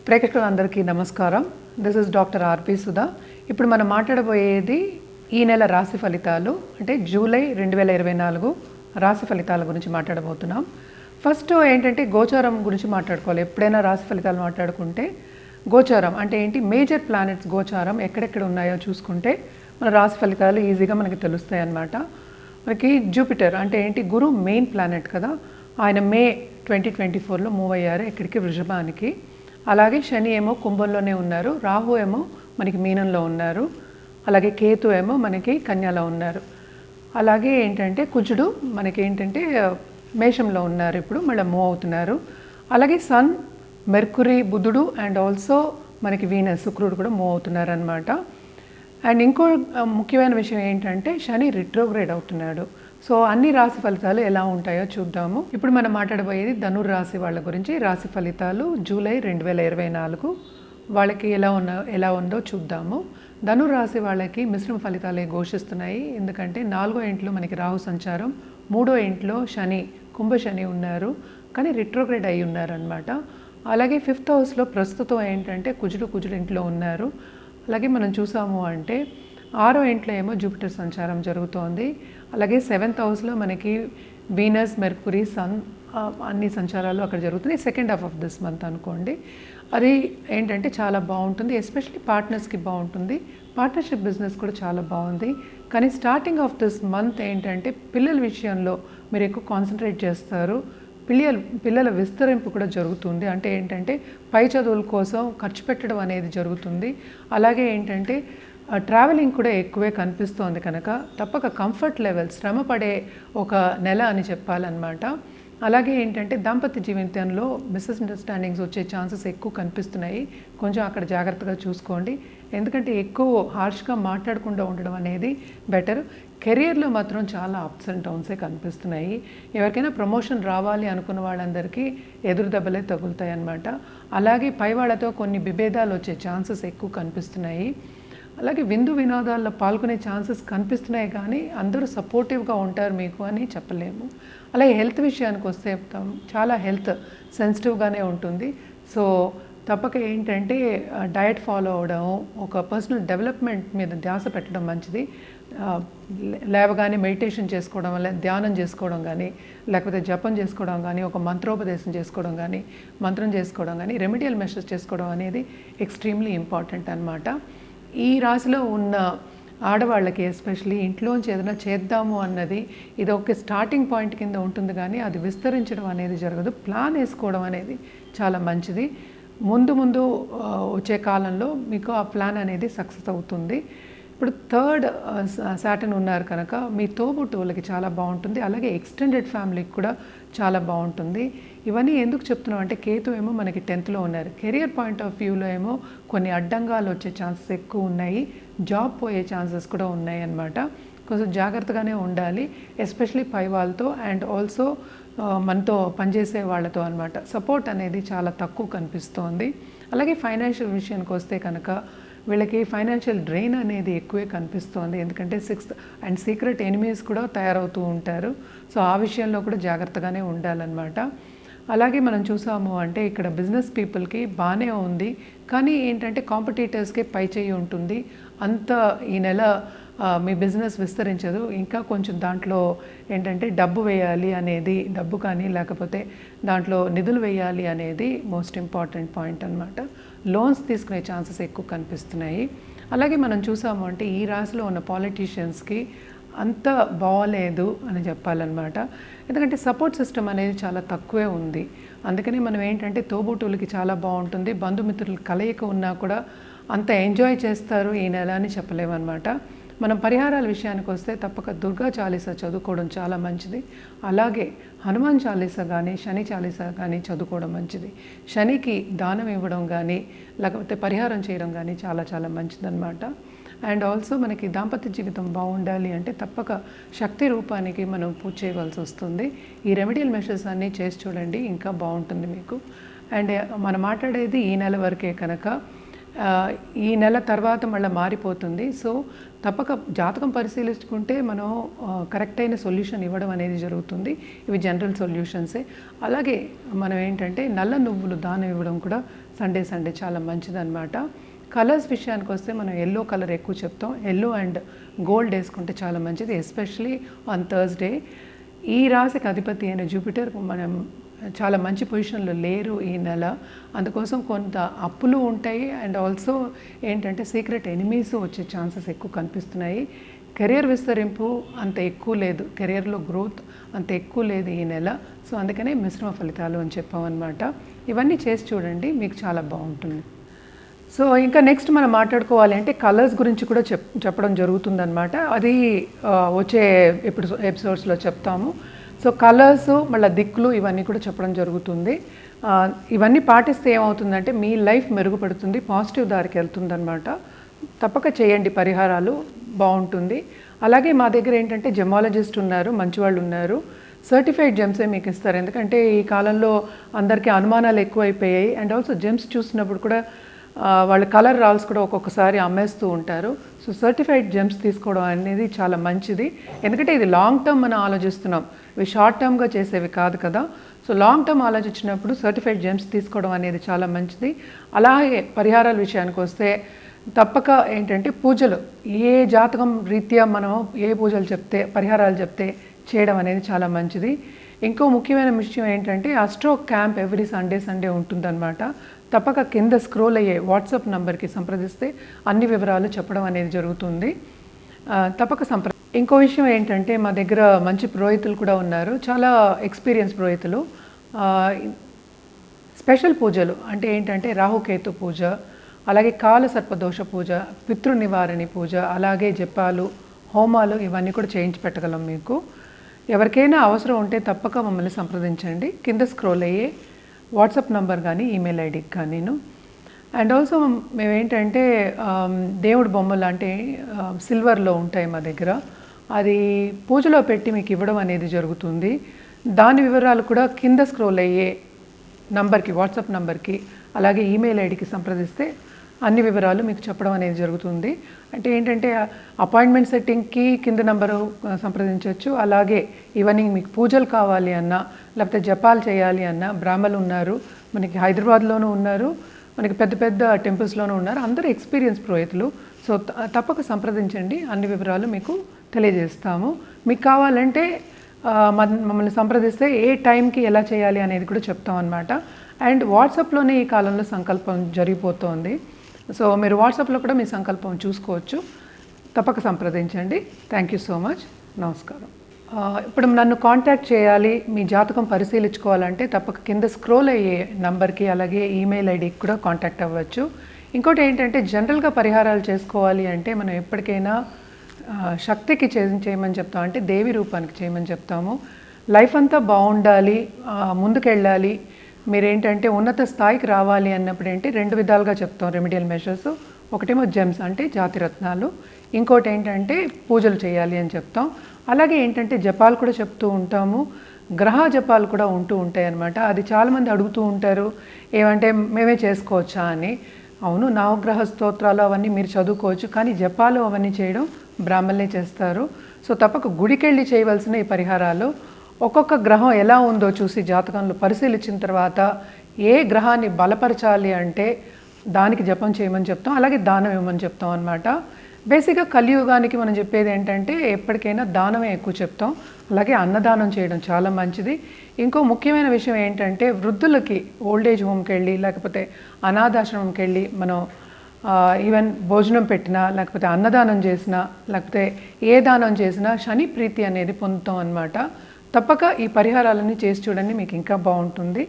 ప్రేక్షకులందరికీ నమస్కారం. This is doctor ఆర్పి సుధా. ఇప్పుడు మనం మాట్లాడబోయేది ఈ నెల రాశి ఫలితాలు, అంటే జూలై 2024 రాశి ఫలితాల గురించి మాట్లాడబోతున్నాం. ఫస్ట్ ఏంటంటే గోచారం గురించి మాట్లాడుకోవాలి. ఎప్పుడైనా రాశి ఫలితాలు మాట్లాడుకుంటే గోచారం అంటే ఏంటి, మేజర్ ప్లానెట్స్ గోచారం ఎక్కడెక్కడ ఉన్నాయో చూసుకుంటే మన రాశి ఫలితాలు ఈజీగా మనకి తెలుస్తాయి అన్నమాట. మనకి జూపిటర్ అంటే ఏంటి, గురు మెయిన్ ప్లానెట్ కదా, ఆయన మే 2024లో మూవ్ అయ్యారు ఎక్కడికి, వృషభానికి. అలాగే శని ఏమో కుంభంలోనే ఉన్నారు, రాహు ఏమో మనకి మీనంలో ఉన్నారు, అలాగే కేతు ఏమో మనకి కన్యలో ఉన్నారు. అలాగే ఏంటంటే కుజుడు మనకి ఏంటంటే మేషంలో ఉన్నారు, ఇప్పుడు మళ్ళీ మూవ్ అవుతున్నారు. అలాగే సన్, మెర్కురీ, బుధుడు అండ్ ఆల్సో మనకి వీనస్, శుక్రుడు కూడా మూవ్ అవుతున్నారు అనమాట. అండ్ ఇంకో ముఖ్యమైన విషయం ఏంటంటే శని రిట్రోగ్రేడ్ అవుతున్నాడు. సో అన్ని రాశి ఫలితాలు ఎలా ఉంటాయో చూద్దాము. ఇప్పుడు మనం మాట్లాడబోయేది ధనుర్రాశి వాళ్ళ గురించి. రాశి ఫలితాలు జూలై 2024 వాళ్ళకి ఎలా ఉందో చూద్దాము. ధనుర్రాశి వాళ్ళకి మిశ్రమ ఫలితాలే ఘోషిస్తున్నాయి. ఎందుకంటే 4వ ఇంట్లో మనకి రాహు సంచారం, 3వ ఇంట్లో శని, కుంభ శని ఉన్నారు, కానీ రిట్రోగ్రేడ్ అయి ఉన్నారనమాట. అలాగే 5th హౌస్లో ప్రస్తుతం ఏంటంటే కుజుడు ఇంట్లో ఉన్నారు. అలాగే మనం చూసాము అంటే 6వ ఇంట్లో ఏమో జూపిటర్ సంచారం జరుగుతోంది. అలాగే 7th హౌస్లో మనకి వీనస్, మెర్కురీ, సన్ అన్ని సంచారాలు అక్కడ జరుగుతున్నాయి. Second half of this month అనుకోండి. అది ఏంటంటే చాలా బాగుంటుంది, ఎస్పెషల్లీ పార్ట్నర్స్కి బాగుంటుంది. పార్ట్నర్షిప్ బిజినెస్ కూడా చాలా బాగుంది. కానీ స్టార్టింగ్ ఆఫ్ దిస్ మంత్ ఏంటంటే పిల్లల విషయంలో మీరు ఎక్కువ కాన్సన్ట్రేట్ చేస్తారు. పిల్లల విస్తరింపు కూడా జరుగుతుంది. అంటే ఏంటంటే పై చదువుల కోసం ఖర్చు పెట్టడం అనేది జరుగుతుంది. అలాగే ఏంటంటే ట్రావెలింగ్ కూడా ఎక్కువే కనిపిస్తోంది కనుక తప్పక కంఫర్ట్ లెవెల్, శ్రమ పడే ఒక నెల అని చెప్పాలన్నమాట. అలాగే ఏంటంటే దాంపత్య జీవితంలో మిస్అండర్స్టాండింగ్స్ వచ్చే ఛాన్సెస్ ఎక్కువ కనిపిస్తున్నాయి. కొంచెం అక్కడ జాగ్రత్తగా చూసుకోండి, ఎందుకంటే ఎక్కువ హార్ష్గా మాట్లాడకుండా ఉండడం అనేది బెటర్. కెరియర్లో మాత్రం చాలా అప్స్ అండ్ డౌన్సే కనిపిస్తున్నాయి. ఎవరికైనా ప్రమోషన్ రావాలి అనుకున్న వాళ్ళందరికీ ఎదురు దెబ్బలే తగులుతాయి అన్నమాట. అలాగే పై వాళ్ళతో కొన్ని విభేదాలు వచ్చే ఛాన్సెస్ ఎక్కువ కనిపిస్తున్నాయి. అలాగే విందు వినోదాల్లో పాల్గొనే ఛాన్సెస్ కనిపిస్తున్నాయి, కానీ అందరూ సపోర్టివ్గా ఉంటారు మీకు అని చెప్పలేము. అలాగే హెల్త్ విషయానికి వస్తే చాలా హెల్త్ సెన్సిటివ్గానే ఉంటుంది. సో తప్పక ఏంటంటే డయట్ ఫాలో అవ్వడం, ఒక పర్సనల్ డెవలప్మెంట్ మీద ధ్యాస పెట్టడం మంచిది. లేవగానే మెడిటేషన్ చేసుకోవడం వల్ల, ధ్యానం చేసుకోవడం కానీ, లేకపోతే జపం చేసుకోవడం కానీ, ఒక మంత్రోపదేశం చేసుకోవడం కానీ, మంత్రం చేసుకోవడం కానీ, రెమెడియల్ మెషర్స్ చేసుకోవడం అనేది ఎక్స్ట్రీమ్లీ ఇంపార్టెంట్ అన్నమాట. ఈ రాశిలో ఉన్న ఆడవాళ్ళకి ఎస్పెషల్లీ ఇంట్లోంచి ఏదైనా చేద్దాము అన్నది ఇది ఒక స్టార్టింగ్ పాయింట్ కింద ఉంటుంది, కానీ అది విస్తరించడం అనేది జరగదు. ప్లాన్ వేసుకోవడం అనేది చాలా మంచిది. ముందు వచ్చే కాలంలో మీకు ఆ ప్లాన్ అనేది సక్సెస్ అవుతుంది. ఇప్పుడు 3rd సాటర్న్ ఉన్నారు కనుక మీ తోబుట్టువులకి చాలా బాగుంటుంది. అలాగే ఎక్స్టెండెడ్ ఫ్యామిలీకి కూడా చాలా బాగుంటుంది. ఇవన్నీ ఎందుకు చెప్తున్నాం అంటే కేతు ఏమో మనకి 10th ఉన్నారు. కెరియర్ పాయింట్ ఆఫ్ వ్యూలో ఏమో కొన్ని అడ్డంగాలు వచ్చే ఛాన్సెస్ ఎక్కువ ఉన్నాయి, జాబ్ పోయే ఛాన్సెస్ కూడా ఉన్నాయి అన్నమాట. కొంచెం జాగ్రత్తగానే ఉండాలి, ఎస్పెషలీ పై వాళ్ళతో అండ్ ఆల్సో మనతో పనిచేసే వాళ్ళతో అన్నమాట. సపోర్ట్ అనేది చాలా తక్కువ కనిపిస్తోంది. అలాగే ఫైనాన్షియల్ విషయానికి వస్తే కనుక వీళ్ళకి ఫైనాన్షియల్ డ్రెయిన్ అనేది ఎక్కువే కనిపిస్తోంది. ఎందుకంటే 6th అండ్ సీక్రెట్ ఎనిమీస్ కూడా తయారవుతూ ఉంటారు. సో ఆ విషయంలో కూడా జాగ్రత్తగానే ఉండాలన్నమాట. అలాగే మనం చూసాము అంటే ఇక్కడ బిజినెస్ పీపుల్కి బాగానే ఉంది, కానీ ఏంటంటే కాంపిటీటర్స్కి పై చేయి ఉంటుంది. అంత ఈ నెల మీ బిజినెస్ విస్తరించదు. ఇంకా కొంచెం దాంట్లో ఏంటంటే డబ్బు వేయాలి అనేది, డబ్బు కానీ లేకపోతే దాంట్లో నిధులు వేయాలి అనేది మోస్ట్ ఇంపార్టెంట్ పాయింట్ అన్నమాట. లోన్స్ తీసుకునే ఛాన్సెస్ ఎక్కువ కనిపిస్తున్నాయి. అలాగే మనం చూసాము అంటే ఈ రాశిలో ఉన్న పాలిటీషియన్స్కి అంత బాగోలేదు అని చెప్పాలన్నమాట. ఎందుకంటే సపోర్ట్ సిస్టమ్ అనేది చాలా తక్కువే ఉంది. అందుకని మనం ఏంటంటే తోబుట్టువులకి చాలా బాగుంటుంది, బంధుమిత్రుల కలయిక ఉన్నా కూడా అంత ఎంజాయ్ చేస్తారు ఈ నెల అని చెప్పలేమన్నమాట. మనం పరిహారాల విషయానికి వస్తే తప్పక దుర్గా చాలీసా చదువుకోవడం చాలా మంచిది. అలాగే హనుమాన్ చాలీసా కానీ, శని చాలీసా కానీ చదువుకోవడం మంచిది. శనికి దానం ఇవ్వడం కానీ, లేకపోతే పరిహారం చేయడం కానీ చాలా చాలా మంచిదన్నమాట. అండ్ ఆల్సో మనకి దాంపత్య జీవితం బాగుండాలి అంటే తప్పక శక్తి రూపానికి మనం పూజ చేయవలసి వస్తుంది. ఈ రెమెడియల్ మెషర్స్ అన్నీ చేసి చూడండి, ఇంకా బాగుంటుంది మీకు. అండ్ మనం మాట్లాడేది ఈ నెల వరకే కనుక ఈ నెల తర్వాత మళ్ళీ మారిపోతుంది. సో తప్పక జాతకం పరిశీలించుకుంటే మనం కరెక్ట్ అయిన సొల్యూషన్ ఇవ్వడం అనేది జరుగుతుంది. ఇవి జనరల్ సొల్యూషన్సే. అలాగే మనం ఏంటంటే నల్ల నువ్వులు దానం ఇవ్వడం కూడా సండే చాలా మంచిదన్నమాట. కలర్స్ విషయానికి వస్తే మనం ఎల్లో కలర్ ఎక్కువ చెప్తాం. ఎల్లో అండ్ గోల్డ్ వేసుకుంటే చాలా మంచిది, ఎస్పెషలీ ఆన్ థర్స్డే. ఈ రాశికి అధిపతి అయిన జూపిటర్ మనం చాలా మంచి పొజిషన్లో లేరు ఈ నెల. అందుకోసం కొంత అప్పులు ఉంటాయి అండ్ ఆల్సో ఏంటంటే సీక్రెట్ ఎనిమీస్ వచ్చే ఛాన్సెస్ ఎక్కువ కనిపిస్తున్నాయి. కెరియర్ విస్తరింపు అంత ఎక్కువ లేదు, కెరియర్లో గ్రోత్ అంత ఎక్కువ లేదు ఈ నెల. సో అందుకనే మిశ్రమ ఫలితాలు అని చెప్పామన్నమాట. ఇవన్నీ చేసి చూడండి, మీకు చాలా బాగుంటుంది. సో ఇంకా నెక్స్ట్ మనం మాట్లాడుకోవాలి అంటే కలర్స్ గురించి కూడా చెప్పడం జరుగుతుందన్నమాట. అది వచ్చే ఎపిసోడ్స్లో చెప్తాము. సో కలర్స్ మళ్ళీ దిక్కులు ఇవన్నీ కూడా చెప్పడం జరుగుతుంది. ఇవన్నీ పాటిస్తే ఏమవుతుందంటే మీ లైఫ్ మెరుగుపడుతుంది, పాజిటివ్ దారికి వెళ్తుందన్నమాట. తప్పక చేయండి పరిహారాలు, బాగుంటుంది. అలాగే మా దగ్గర ఏంటంటే జెమాలజిస్ట్ ఉన్నారు, మంచి వాళ్ళు ఉన్నారు. సర్టిఫైడ్ జెమ్సే మీకు ఇస్తారు. ఎందుకంటే ఈ కాలంలో అందరికీ అనుమానాలు ఎక్కువైపోయాయి అండ్ ఆల్సో జెమ్స్ చూసినప్పుడు కూడా వాళ్ళ కలర్ రాల్స్ కూడా ఒక్కొక్కసారి అమ్మేస్తూ ఉంటారు. సో సర్టిఫైడ్ జెమ్స్ తీసుకోవడం అనేది చాలా మంచిది. ఎందుకంటే ఇది లాంగ్ టర్మ్ మనం ఆలోచిస్తున్నాం, ఇవి షార్ట్ టర్మ్గా చేసేవి కాదు కదా. సో లాంగ్ టర్మ్ ఆలోచించినప్పుడు సర్టిఫైడ్ జెమ్స్ తీసుకోవడం అనేది చాలా మంచిది. అలాగే పరిహారాల విషయానికి వస్తే తప్పక ఏంటంటే పూజలు, ఏ జాతకం రీత్యా మనం ఏ పూజలు చెప్తే పరిహారాలు చెప్తే చేయడం అనేది చాలా మంచిది. ఇంకో ముఖ్యమైన విషయం ఏంటంటే అస్ట్రో క్యాంప్ ఎవ్రీ సండే ఉంటుందన్నమాట. తప్పక కింద స్క్రోల్ అయ్యే వాట్సాప్ నంబర్కి సంప్రదిస్తే అన్ని వివరాలు చెప్పడం అనేది జరుగుతుంది. తప్పక ఇంకో విషయం ఏంటంటే మా దగ్గర మంచి పురోహితులు కూడా ఉన్నారు, చాలా ఎక్స్పీరియన్స్ పురోహితులు. స్పెషల్ పూజలు అంటే ఏంటంటే రాహుకేతు పూజ, అలాగే కాల సర్పదోష పూజ, పితృ నివారణి పూజ, అలాగే జపాలు, హోమాలు ఇవన్నీ కూడా చేయించి పెట్టగలం మీకు. ఎవరికైనా అవసరం ఉంటే తప్పక మమ్మల్ని సంప్రదించండి. కింద స్క్రోల్ అయ్యే వాట్సాప్ నంబర్ కానీ ఈమెయిల్ ఐడికి కానీ. అండ్ ఆల్సో మేమేంటంటే దేవుడి బొమ్మలు అంటే సిల్వర్లో ఉంటాయి మా దగ్గర, అది పూజలో పెట్టి మీకు ఇవ్వడం అనేది జరుగుతుంది. దాని వివరాలు కూడా కింద స్క్రోల్ అయ్యే నంబర్కి, వాట్సాప్ నంబర్కి అలాగే ఈమెయిల్ ఐడికి సంప్రదిస్తే అన్ని వివరాలు మీకు చెప్పడం అనేది జరుగుతుంది. అంటే ఏంటంటే అపాయింట్మెంట్ సెట్టింగ్కి కింద నంబరు సంప్రదించవచ్చు. అలాగే ఈవినింగ్ మీకు పూజలు కావాలి అన్నా లేకపోతే జపాలు చేయాలి అన్నా బ్రాహ్మలు ఉన్నారు, మనకి హైదరాబాద్లోనూ ఉన్నారు, మనకి పెద్ద పెద్ద టెంపుల్స్లోనూ ఉన్నారు, అందరూ ఎక్స్పీరియన్స్ పురోహితులు. సో తప్పక సంప్రదించండి, అన్ని వివరాలు మీకు తెలియజేస్తాము. మీకు కావాలంటే మమ్మల్ని సంప్రదిస్తే ఏ టైంకి ఎలా చేయాలి అనేది కూడా చెప్తాం అన్నమాట. అండ్ వాట్సాప్లోనే ఈ కాలంలో సంకల్పం జరిగిపోతోంది. సో మీరు వాట్సాప్లో కూడా మీ సంకల్పం చూసుకోవచ్చు. తప్పక సంప్రదించండి. Thank you so much. నమస్కారం. ఇప్పుడు నన్ను కాంటాక్ట్ చేయాలి, మీ జాతకం పరిశీలించుకోవాలంటే తప్పక కింద స్క్రోల్ అయ్యే నంబర్కి అలాగే ఈమెయిల్ ఐడికి కూడా కాంటాక్ట్ అవ్వచ్చు. ఇంకోటి ఏంటంటే జనరల్గా పరిహారాలు చేసుకోవాలి అంటే మనం ఎప్పటికైనా శక్తికి చేయమని చెప్తాం, అంటే దేవి రూపానికి చేయమని చెప్తాము. లైఫ్ అంతా బాగుండాలి, ముందుకెళ్ళాలి, మీరేంటంటే ఉన్నత స్థాయికి రావాలి అన్నప్పుడు ఏంటి 2 విధాలుగా చెప్తాం రెమెడియల్ మెషర్స్. ఒకటేమో జెమ్స్ అంటే జాతిరత్నాలు, ఇంకోటి ఏంటంటే పూజలు చేయాలి అని చెప్తాం. అలాగే ఏంటంటే జపాలు కూడా చెప్తూ ఉంటాము, గ్రహ జపాలు కూడా ఉంటూ ఉంటాయి అన్నమాట. అది చాలామంది అడుగుతూ ఉంటారు, ఏమంటే మేమే చేసుకోవచ్చా అని. అవును, నవగ్రహ స్తోత్రాలు అవన్నీ మీరు చదువుకోవచ్చు, కానీ జపాలు అవన్నీ చేయడం బ్రాహ్మణులే చేస్తారు. సో తప్పక గుడికెళ్ళి చేయవలసిన ఈ పరిహారాలు ఒక్కొక్క గ్రహం ఎలా ఉందో చూసి జాతకంలో పరిశీలించిన తర్వాత ఏ గ్రహాన్ని బలపరచాలి అంటే దానికి జపం చేయమని చెప్తాం, అలాగే దానం ఇవ్వమని చెప్తాం అన్నమాట. బేసిక్గా కలియుగానికి మనం చెప్పేది ఏంటంటే ఎప్పటికైనా దానమే ఎక్కువ చెప్తాం, అలాగే అన్నదానం చేయడం చాలా మంచిది. ఇంకో ముఖ్యమైన విషయం ఏంటంటే వృద్ధులకి ఓల్డేజ్ హోమ్కి వెళ్ళి లేకపోతే అనాథాశ్రమంకి వెళ్ళి మనం ఈవెన్ భోజనం పెట్టినా లేకపోతే అన్నదానం చేసినా లేకపోతే ఏ దానం చేసినా శని ప్రీతి అనేది పొందుతాం అన్నమాట. తప్పక ఈ పరిహారాలన్నీ చేసి చూడండి, మీకు ఇంకా బాగుంటుంది.